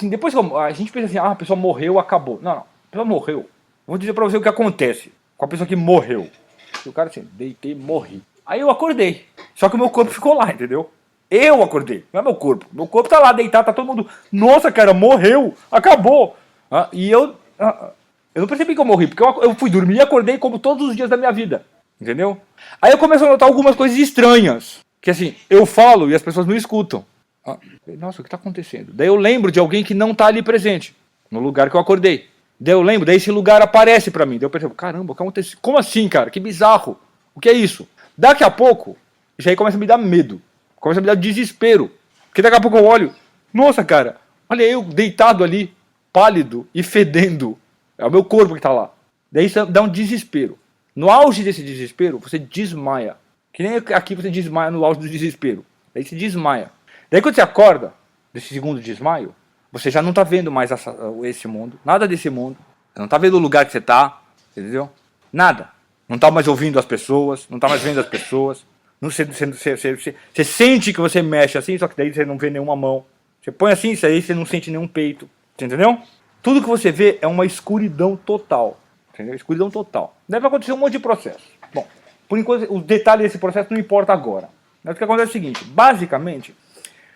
assim, depois que a gente pensa assim, a pessoa morreu, acabou. Não, a pessoa morreu. Vou dizer pra você o que acontece com a pessoa que morreu. E o cara assim, deitei, morri. Aí eu acordei. Só que o meu corpo ficou lá, entendeu? Eu acordei, não é meu corpo. Meu corpo tá lá deitado, tá todo mundo. Nossa, cara, morreu, acabou. E eu não percebi que eu morri, porque eu fui dormir e acordei como todos os dias da minha vida. Entendeu? Aí eu começo a notar algumas coisas estranhas. Que assim, eu falo e as pessoas não escutam. Nossa, o que tá acontecendo? Daí eu lembro de alguém que não tá ali presente, no lugar que eu acordei. Daí eu lembro, daí esse lugar aparece pra mim. Daí eu percebo, caramba, o que aconteceu? Como assim, cara? Que bizarro. O que é isso? Daqui a pouco, isso aí começa a me dar medo. Começa a me dar desespero. Porque daqui a pouco eu olho, nossa, cara, olha eu deitado ali, pálido e fedendo. É o meu corpo que tá lá. Daí isso dá um desespero. No auge desse desespero, você desmaia. Que nem aqui você desmaia no auge do desespero. Daí você desmaia. Daí quando você acorda desse segundo desmaio, você já não tá vendo mais esse mundo, nada desse mundo. Você não tá vendo o lugar que você tá, entendeu? Nada. Não tá mais ouvindo as pessoas, não tá mais vendo as pessoas. Você sente que você mexe assim, só que daí você não vê nenhuma mão. Você põe assim, isso aí você não sente nenhum peito. Você entendeu? Tudo que você vê é uma escuridão total. Entendeu? Escuridão total. Deve acontecer um monte de processo. Bom, por enquanto, os detalhes desse processo não importa agora. Mas o que acontece é o seguinte, basicamente,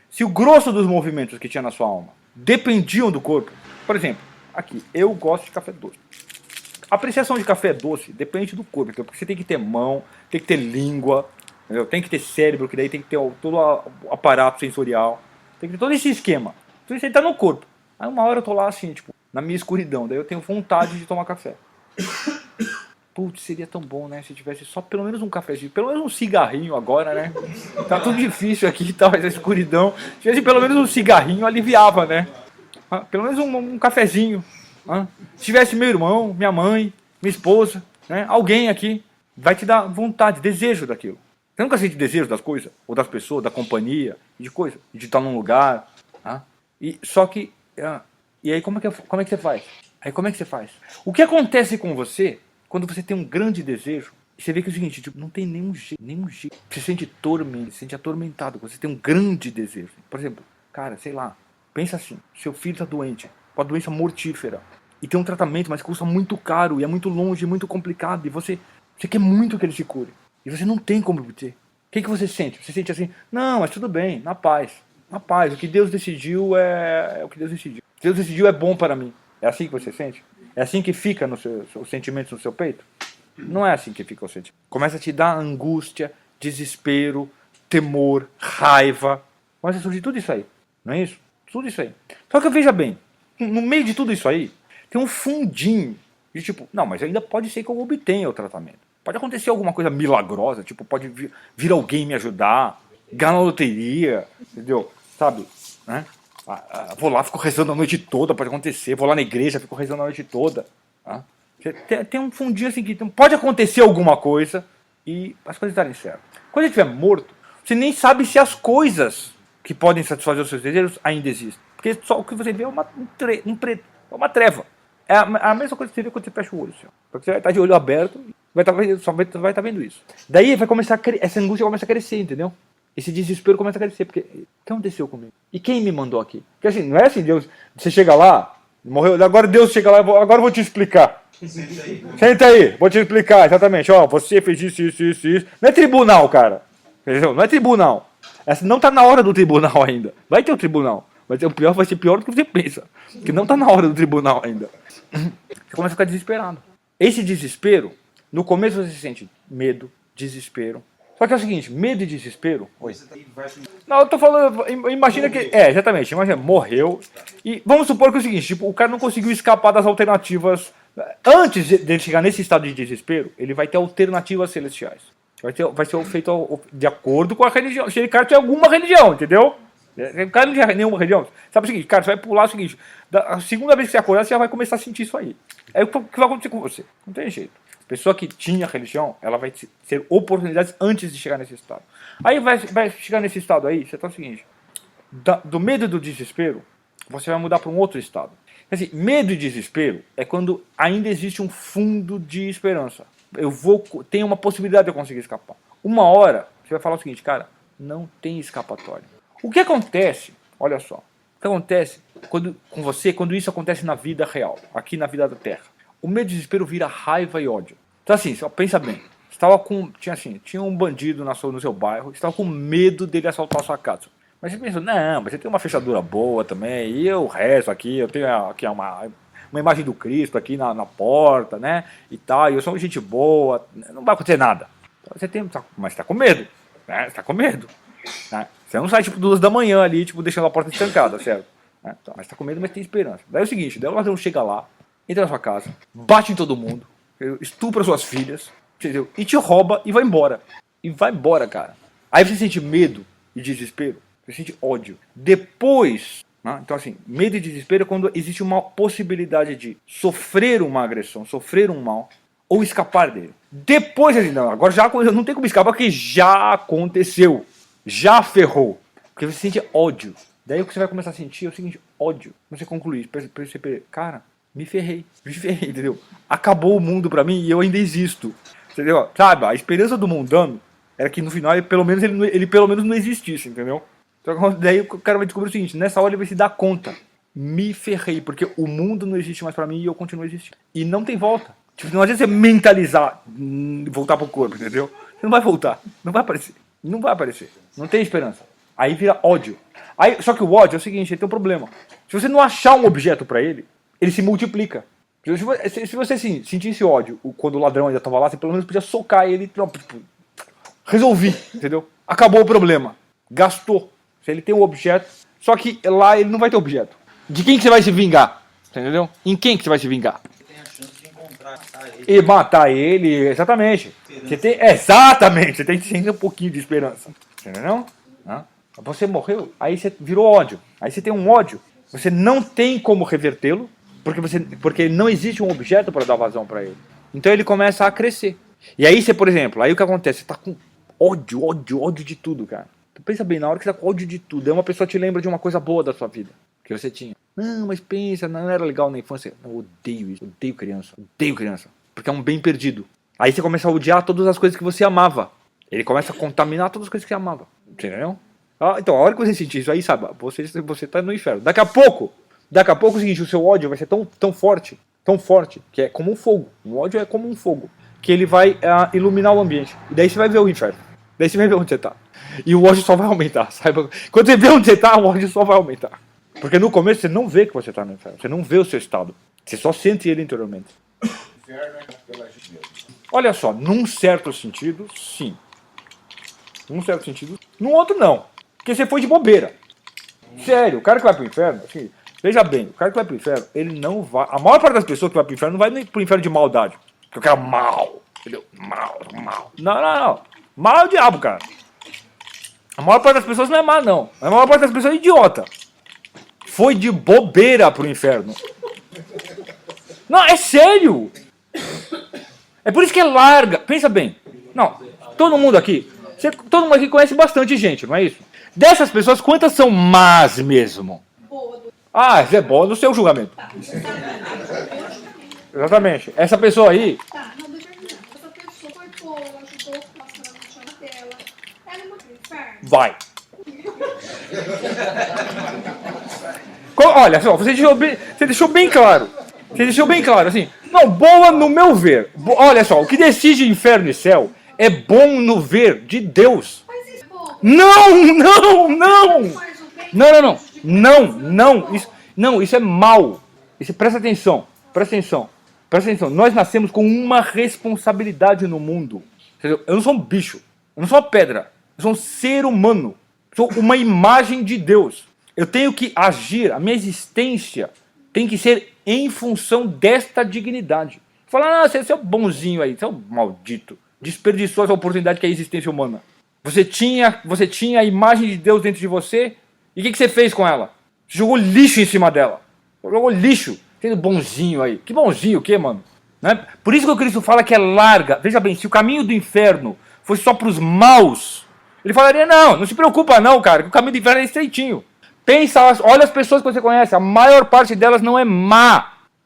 se o grosso dos movimentos que tinha na sua alma dependiam do corpo, por exemplo, aqui, eu gosto de café doce. A apreciação de café doce depende do corpo, então, porque você tem que ter mão, tem que ter língua, entendeu? Tem que ter cérebro, que daí tem que ter todo o aparato sensorial, tem que ter todo esse esquema. Tudo isso aí tá no corpo. Aí uma hora eu tô lá assim, tipo, na minha escuridão, daí eu tenho vontade de tomar café. Putz, seria tão bom, né, se tivesse só pelo menos um cafezinho, pelo menos um cigarrinho agora, né? Tá tudo difícil aqui e tal, essa escuridão. Se tivesse pelo menos um cigarrinho, aliviava, né? Pelo menos um cafezinho. Se tivesse meu irmão, minha mãe, minha esposa, né? Alguém aqui, vai te dar vontade, desejo daquilo. Você nunca sente desejo das coisas? Ou das pessoas, da companhia, de coisa? De estar num lugar. Só que... E aí como é que você faz? Aí como é que você faz? O que acontece com você quando você tem um grande desejo? Você vê que é o seguinte, tipo, não tem nenhum jeito. Você sente tormento, se sente atormentado. Você tem um grande desejo. Por exemplo, cara, sei lá, pensa assim, seu filho está doente, com a doença mortífera, e tem um tratamento, mas custa muito caro, e é muito longe, muito complicado, e você quer muito que ele se cure, e você não tem como obter. O que você sente? Você sente assim, não, mas tudo bem, na paz, o que Deus decidiu é o que Deus decidiu. O que Deus decidiu é bom para mim. É assim que você sente? É assim que fica os sentimentos no seu peito? Não é assim que fica o sentimento. Começa a te dar angústia, desespero, temor, raiva. Começa a surgir tudo isso aí. Não é isso? Tudo isso aí. Só que veja bem, no meio de tudo isso aí, tem um fundinho de tipo, não, mas ainda pode ser que eu obtenha o tratamento. Pode acontecer alguma coisa milagrosa, tipo, pode vir alguém me ajudar, ganhar na loteria, entendeu? Sabe? Né? Vou lá, fico rezando a noite toda, pode acontecer. Vou lá na igreja, fico rezando a noite toda. Tem um fundinho assim que pode acontecer alguma coisa e as coisas darem certo. Quando ele estiver morto, você nem sabe se as coisas que podem satisfazer os seus desejos ainda existem. Porque só o que você vê é uma treva. É a mesma coisa que você vê quando você fecha o olho. Assim, porque você vai estar de olho aberto e só vai estar vendo isso. Daí vai começar essa angústia começa a crescer, entendeu? Esse desespero começa a crescer. Porque o que aconteceu comigo? E quem me mandou aqui? Porque assim, não é assim, Deus, você chega lá, morreu, agora Deus chega lá, agora eu vou te explicar. Senta aí, vou te explicar exatamente. Ó, você fez isso. Não é tribunal, cara. Entendeu? Não é tribunal. Não tá na hora do tribunal ainda. Vai ter o tribunal. Vai ser pior do que você pensa. Porque não tá na hora do tribunal ainda. Você começa a ficar desesperado. Esse desespero, no começo você sente medo, desespero. Só que é o seguinte, medo e desespero... Oi. Não, eu tô falando... Imagina que... exatamente. Imagina, morreu. E vamos supor que é o seguinte, tipo, o cara não conseguiu escapar das alternativas. Antes de chegar nesse estado de desespero, ele vai ter alternativas celestiais. Vai ser feito de acordo com a religião. Se ele cara tem alguma religião, entendeu? O cara não tem nenhuma religião. Sabe o seguinte, cara, você vai pular o seguinte. A segunda vez que você acordar, você já vai começar a sentir isso aí. Aí o que vai acontecer com você? Não tem jeito. A pessoa que tinha religião, ela vai ter oportunidades antes de chegar nesse estado. Aí vai chegar nesse estado aí, você tá o seguinte. Do medo e do desespero, você vai mudar para um outro estado. Assim, medo e desespero é quando ainda existe um fundo de esperança. Tem uma possibilidade de eu conseguir escapar. Uma hora, você vai falar o seguinte, cara, não tem escapatória. O que acontece, olha só, o que acontece com você quando isso acontece na vida real, aqui na vida da Terra? O medo e o desespero vira raiva e ódio. Então assim, só pensa bem. Tinha um bandido no seu bairro, você estava com medo dele assaltar a sua casa. Mas você pensa, não, mas você tem uma fechadura boa também, e eu rezo aqui, eu tenho aqui uma imagem do Cristo aqui na porta, né, e tal, e eu sou gente boa, não vai acontecer nada. Então mas você tá com medo, né, você tá com medo. Né? Você não sai tipo 2 da manhã ali, tipo, deixando a porta estancada, certo? Né? Então, mas tá com medo, mas tem esperança. Daí é o seguinte, daí o ladrão chega lá, entra na sua casa, bate em todo mundo, estupra suas filhas, entendeu? E te rouba e vai embora. E vai embora, cara. Aí você sente medo e desespero, você sente ódio. Depois, né? Então assim, medo e desespero é quando existe uma possibilidade de sofrer uma agressão, sofrer um mal, ou escapar dele. Depois, assim, não, agora já não tem como escapar porque já aconteceu. Já ferrou. Porque você sente ódio. Daí o que você vai começar a sentir é o seguinte, ódio. Você concluir, você, cara, me ferrei, entendeu? Acabou o mundo pra mim e eu ainda existo. Entendeu? Sabe, a esperança do mundano era que no final ele pelo menos não existisse, entendeu? Então daí o cara vai descobrir o seguinte, nessa hora ele vai se dar conta. Me ferrei, porque o mundo não existe mais pra mim e eu continuo existindo. E não tem volta. Tipo, não adianta você mentalizar, voltar pro corpo, entendeu? Você não vai voltar, não vai aparecer. Não vai aparecer. Não tem esperança. Aí vira ódio. Só que o ódio é o seguinte, ele tem um problema. Se você não achar um objeto pra ele, ele se multiplica. Se você sentisse ódio quando o ladrão ainda estava lá, você pelo menos podia socar ele. Tipo, resolvi, entendeu? Acabou o problema. Gastou. Se ele tem um objeto. Só que lá ele não vai ter objeto. De quem que você vai se vingar? Entendeu? Em quem que você vai se vingar? Você tem a chance de encontrar ele. E matar ele, exatamente. Exatamente, você tem que ter um pouquinho de esperança. Entendeu? Você morreu, aí você virou ódio. Aí você tem um ódio. Você não tem como revertê-lo, porque não existe um objeto para dar vazão para ele. Então ele começa a crescer. E aí você, por exemplo, aí o que acontece? Você tá com ódio de tudo, cara. Então pensa bem, na hora que você tá com ódio de tudo, aí uma pessoa te lembra de uma coisa boa da sua vida, que você tinha. Não, mas pensa, não era legal na infância. Eu odeio isso, odeio criança. Porque é um bem perdido. Aí você começa a odiar todas as coisas que você amava. Ele começa a contaminar todas as coisas que você amava. Entendeu? Então, a hora que você sentir isso aí, sabe, você tá no inferno. Daqui a pouco é o seguinte, o seu ódio vai ser tão forte, que é como um fogo. O ódio é como um fogo, que ele vai iluminar o ambiente. E daí você vai ver o inferno. Daí você vai ver onde você tá. E o ódio só vai aumentar, sabe? Quando você vê onde você tá, o ódio só vai aumentar. Porque no começo você não vê que você tá no inferno. Você não vê o seu estado. Você só sente ele interiormente. O inferno é pela gente mesmo. Olha só, num certo sentido, sim. Num certo sentido. Num outro, não. Porque você foi de bobeira. Sério, o cara que vai pro inferno, assim, veja bem, o cara que vai pro inferno, ele não vai. A maior parte das pessoas que vai pro inferno não vai pro inferno de maldade. Porque o cara é mal. Entendeu? Mal. Não. Mal é o diabo, cara. A maior parte das pessoas não é má, não. A maior parte das pessoas é idiota. Foi de bobeira pro inferno. Não, é sério. É por isso que é larga. Pensa bem. Não, todo mundo aqui conhece bastante gente, não é isso? Dessas pessoas, quantas são más mesmo? Isso é bom no seu julgamento. Exatamente. Essa pessoa aí... Tá, não, deixa eu terminar. Essa pessoa foi boa, ajudou o relacionamento dela. Ela é muito inferno. Vai. Olha só, você deixou bem claro. Você deixou bem claro, assim. Não, boa no meu ver. Olha só, o que decide inferno e céu é bom no ver de Deus. Mas isso é bom. Não, isso é mal. Presta atenção. Nós nascemos com uma responsabilidade no mundo. Entendeu? Eu não sou um bicho. Eu não sou uma pedra. Eu sou um ser humano. Sou uma imagem de Deus. Eu tenho que agir. A minha existência tem que ser em função desta dignidade. Falar, você é um bonzinho aí. Você é um maldito. Desperdiçou essa oportunidade que é a existência humana. Você tinha a imagem de Deus dentro de você. E o que você fez com ela? Você jogou lixo em cima dela. Jogou lixo. Sendo bonzinho aí. Que bonzinho o quê, mano? Né? Por isso que o Cristo fala que é larga. Veja bem, se o caminho do inferno fosse só para os maus, ele falaria, não se preocupa não, cara, que o caminho do inferno é estreitinho. Pensa, olha as pessoas que você conhece, a maior parte delas não é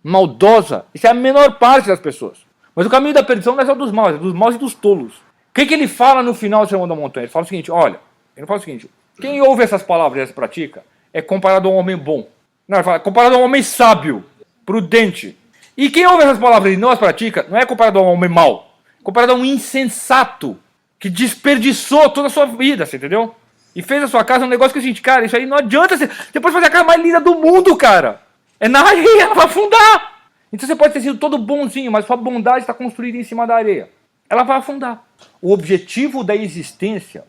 maldosa. Isso é a menor parte das pessoas. Mas o caminho da perdição não é só dos maus, é dos maus e dos tolos. O que ele fala no final do Sermão da Montanha? Ele fala o seguinte, quem ouve essas palavras e as pratica, é comparado a um homem bom. Não, ele fala, é comparado a um homem sábio, prudente. E quem ouve essas palavras e não as pratica, não é comparado a um homem mau. É comparado a um insensato, que desperdiçou toda a sua vida, você entendeu? E fez a sua casa um negócio que, gente, cara, isso aí não adianta. Você pode fazer a casa mais linda do mundo, cara. É na areia, ela vai afundar. Então você pode ter sido todo bonzinho, mas sua bondade está construída em cima da areia. Ela vai afundar. O objetivo da existência,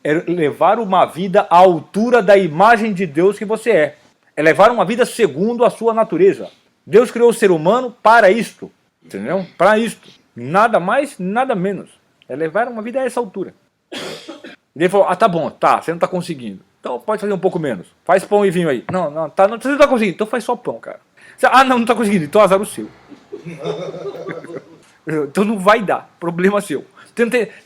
é levar uma vida à altura da imagem de Deus que você é. É levar uma vida segundo a sua natureza. Deus criou o ser humano para isto. Entendeu? Para isto. Nada mais, nada menos. É levar uma vida a essa altura. E ele falou, tá bom, tá, você não tá conseguindo. Então pode fazer um pouco menos. Faz pão e vinho aí. Não, você não tá conseguindo. Então faz só pão, cara. Não tá conseguindo. Então azar o seu. Então não vai dar. Problema seu. Você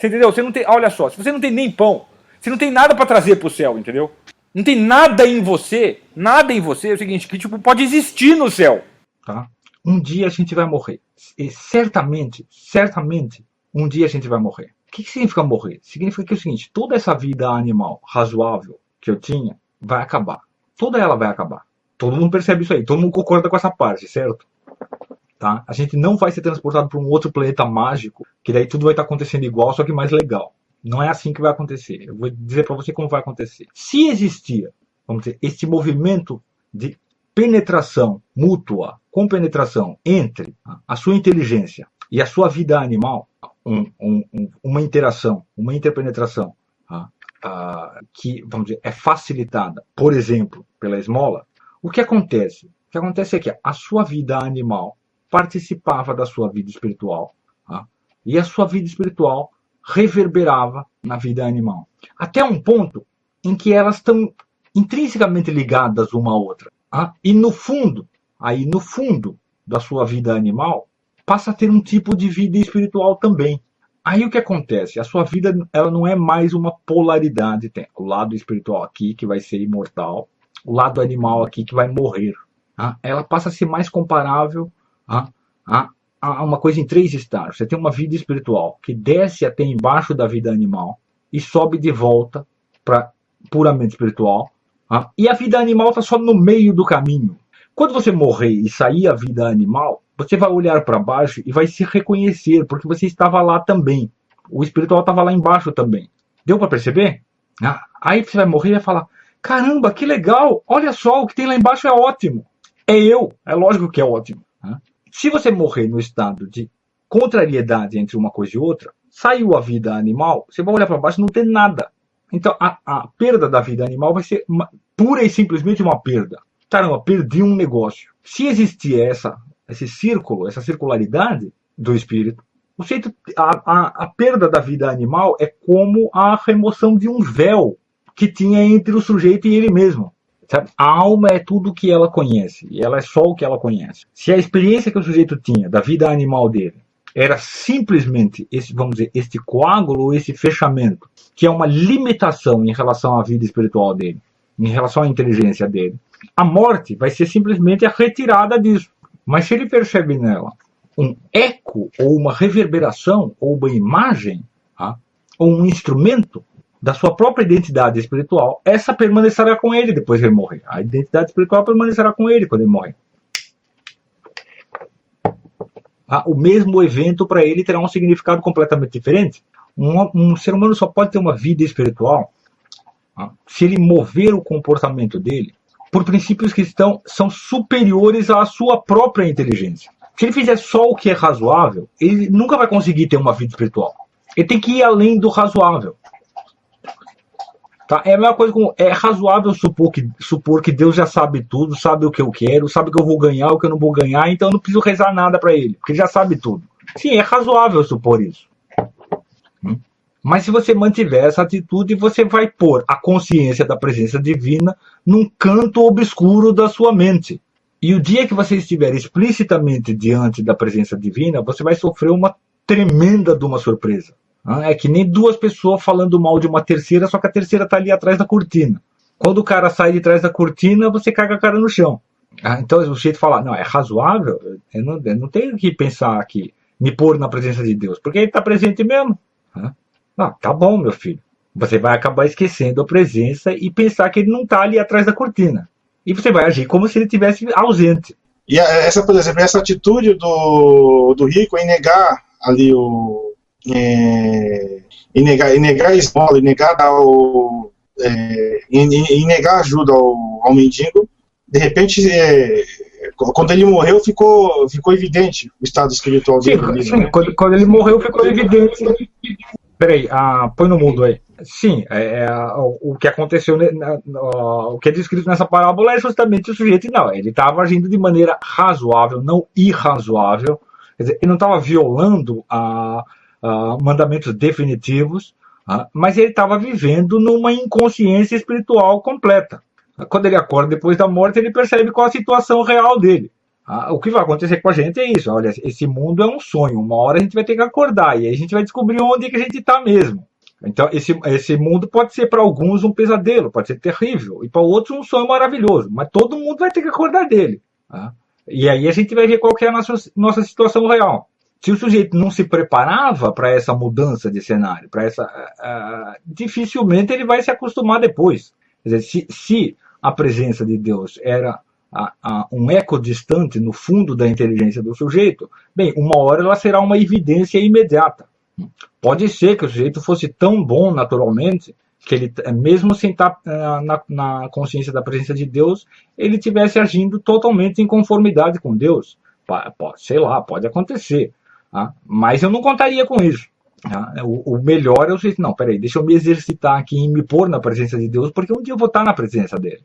entendeu? Você não tem, olha só, se você não tem nem pão, você não tem nada para trazer pro céu, entendeu? Não tem nada em você, é o seguinte, que tipo, pode existir no céu. Tá? Um dia a gente vai morrer. E certamente, um dia a gente vai morrer. O que significa morrer? Significa que é o seguinte, toda essa vida animal razoável que eu tinha vai acabar. Toda ela vai acabar. Todo mundo percebe isso aí, todo mundo concorda com essa parte, certo? Tá? A gente não vai ser transportado para um outro planeta mágico, que daí tudo vai estar acontecendo igual, só que mais legal. Não é assim que vai acontecer. Eu vou dizer para você como vai acontecer. Se existia, vamos dizer, este movimento de penetração mútua, compenetração entre a sua inteligência e a sua vida animal, uma interação, uma interpenetração que, vamos dizer, é facilitada, por exemplo, pela esmola, o que acontece? O que acontece é que a sua vida animal participava da sua vida espiritual, e a sua vida espiritual reverberava na vida animal. Até um ponto em que elas estão intrinsecamente ligadas uma à outra. E no fundo da sua vida animal, passa a ter um tipo de vida espiritual também. Aí o que acontece? A sua vida ela não é mais uma polaridade. Tem o lado espiritual aqui, que vai ser imortal, o lado animal aqui, que vai morrer. Ela passa a ser mais comparável a uma coisa em 3 estágios. Você tem uma vida espiritual que desce até embaixo da vida animal e sobe de volta para puramente espiritual. E a vida animal está só no meio do caminho. Quando você morrer e sair a vida animal, você vai olhar para baixo e vai se reconhecer, porque você estava lá também. O espiritual estava lá embaixo também. Deu para perceber? Aí você vai morrer e vai falar, caramba, que legal, olha só, o que tem lá embaixo é ótimo. É eu, é lógico que é ótimo. Se você morrer no estado de contrariedade entre uma coisa e outra, saiu a vida animal, você vai olhar para baixo e não tem nada. Então a perda da vida animal vai ser pura e simplesmente uma perda. Caramba, perdi um negócio. Se existia esse círculo, essa circularidade do espírito, a perda da vida animal é como a remoção de um véu que tinha entre o sujeito e ele mesmo. Sabe? A alma é tudo o que ela conhece, e ela é só o que ela conhece. Se a experiência que o sujeito tinha da vida animal dele era simplesmente este coágulo, esse fechamento, que é uma limitação em relação à vida espiritual dele, em relação à inteligência dele, a morte vai ser simplesmente a retirada disso. Mas se ele percebe nela um eco, ou uma reverberação, ou uma imagem, ou um instrumento da sua própria identidade espiritual, essa permanecerá com ele depois que ele morrer. A identidade espiritual permanecerá com ele quando ele morrer. O mesmo evento para ele terá um significado completamente diferente. Um ser humano só pode ter uma vida espiritual se ele mover o comportamento dele por princípios que são superiores à sua própria inteligência. Se ele fizer só o que é razoável, ele nunca vai conseguir ter uma vida espiritual. Ele tem que ir além do razoável. É a mesma coisa com é razoável supor que Deus já sabe tudo, sabe o que eu quero, sabe o que eu vou ganhar, o que eu não vou ganhar, então eu não preciso rezar nada para ele, porque ele já sabe tudo. Sim, é razoável supor isso. Mas se você mantiver essa atitude, você vai pôr a consciência da presença divina num canto obscuro da sua mente. E o dia que você estiver explicitamente diante da presença divina, você vai sofrer uma tremenda de uma surpresa. É que nem 2 pessoas falando mal de uma terceira, só que a terceira está ali atrás da cortina. Quando o cara sai de trás da cortina, você caga a cara no chão. Então o sujeito fala, não, é razoável, eu não tenho que pensar aqui, me pôr na presença de Deus, porque ele está presente mesmo. Tá bom, meu filho. Você vai acabar esquecendo a presença e pensar que ele não está ali atrás da cortina. E você vai agir como se ele estivesse ausente. E essa, por exemplo, essa atitude do rico em negar ali em negar a esmola, em negar em negar ajuda ao mendigo, de repente, quando ele morreu, ficou evidente o estado espiritual dele. Sim, né? Quando ele morreu, ficou evidente. Peraí, põe no mundo aí. Sim, o que aconteceu, o que é descrito nessa parábola é justamente o sujeito, não, ele estava agindo de maneira razoável, não irrazoável, quer dizer, ele não estava violando mandamentos definitivos, mas ele estava vivendo numa inconsciência espiritual completa. Quando ele acorda depois da morte, ele percebe qual a situação real dele. O que vai acontecer com a gente é isso, olha, esse mundo é um sonho, uma hora a gente vai ter que acordar, e aí a gente vai descobrir onde é que a gente está mesmo. Então, esse mundo pode ser para alguns um pesadelo, pode ser terrível, e para outros um sonho maravilhoso, mas todo mundo vai ter que acordar dele. E aí a gente vai ver qual que é a nossa situação real. Se o sujeito não se preparava para essa mudança de cenário, dificilmente ele vai se acostumar depois. Quer dizer, se a presença de Deus era um eco distante no fundo da inteligência do sujeito, bem, uma hora ela será uma evidência imediata. Pode ser que o sujeito fosse tão bom naturalmente que ele, mesmo sem estar na consciência da presença de Deus, ele estivesse agindo totalmente em conformidade com Deus. Sei lá, pode acontecer. Mas eu não contaria com isso. O melhor é o sujeito, não, peraí, deixa eu me exercitar aqui em me pôr na presença de Deus, porque um dia eu vou estar na presença dele.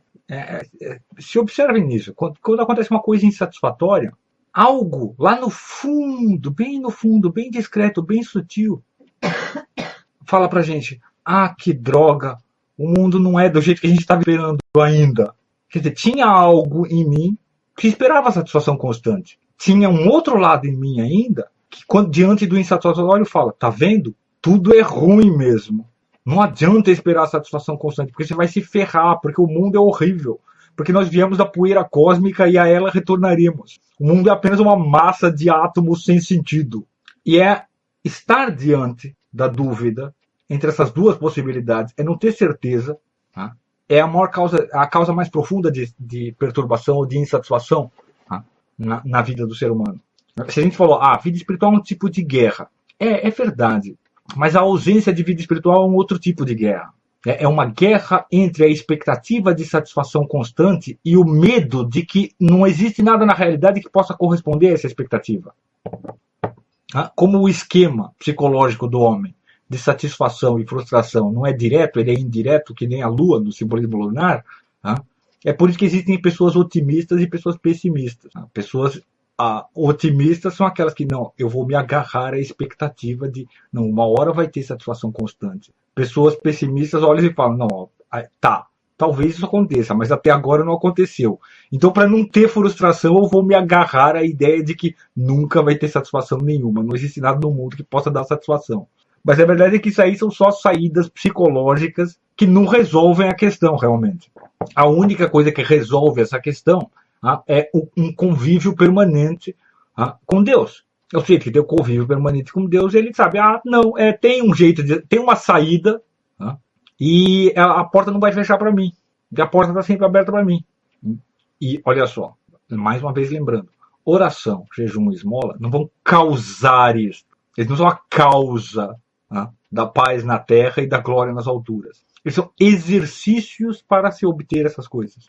Se observem nisso, quando acontece uma coisa insatisfatória, algo lá no fundo, bem discreto, bem sutil, fala pra gente, que droga, o mundo não é do jeito que a gente está esperando ainda. Quer dizer, tinha algo em mim que esperava satisfação constante. Tinha um outro lado em mim ainda, que diante do insatisfatório fala, tá vendo? Tudo é ruim mesmo. Não adianta esperar satisfação constante, porque você vai se ferrar, porque o mundo é horrível. Porque nós viemos da poeira cósmica e a ela retornaremos. O mundo é apenas uma massa de átomos sem sentido. E estar diante da dúvida entre essas duas possibilidades, é não ter certeza, é a causa mais profunda de perturbação ou de insatisfação na vida do ser humano. Se a gente falou, a vida espiritual é um tipo de guerra. É verdade. Mas a ausência de vida espiritual é um outro tipo de guerra. É uma guerra entre a expectativa de satisfação constante e o medo de que não existe nada na realidade que possa corresponder a essa expectativa. Como o esquema psicológico do homem de satisfação e frustração não é direto, ele é indireto, que nem a lua no simbolismo lunar, é por isso que existem pessoas otimistas e pessoas pessimistas. Pessoas otimistas são aquelas que, não, eu vou me agarrar à expectativa de, não, uma hora vai ter satisfação constante. Pessoas pessimistas olham e falam, não, talvez isso aconteça, mas até agora não aconteceu. Então, para não ter frustração, eu vou me agarrar à ideia de que nunca vai ter satisfação nenhuma, não existe nada no mundo que possa dar satisfação. Mas a verdade é que isso aí são só saídas psicológicas que não resolvem a questão, realmente. A única coisa que resolve essa questão é um convívio permanente com Deus. Eu sei que tem o convívio permanente com Deus, ele sabe, tem um jeito, tem uma saída, e a porta não vai fechar para mim. E a porta está sempre aberta para mim. E olha só, mais uma vez lembrando, oração, jejum e esmola não vão causar isso. Eles não são a causa da paz na terra e da glória nas alturas. Eles são exercícios para se obter essas coisas.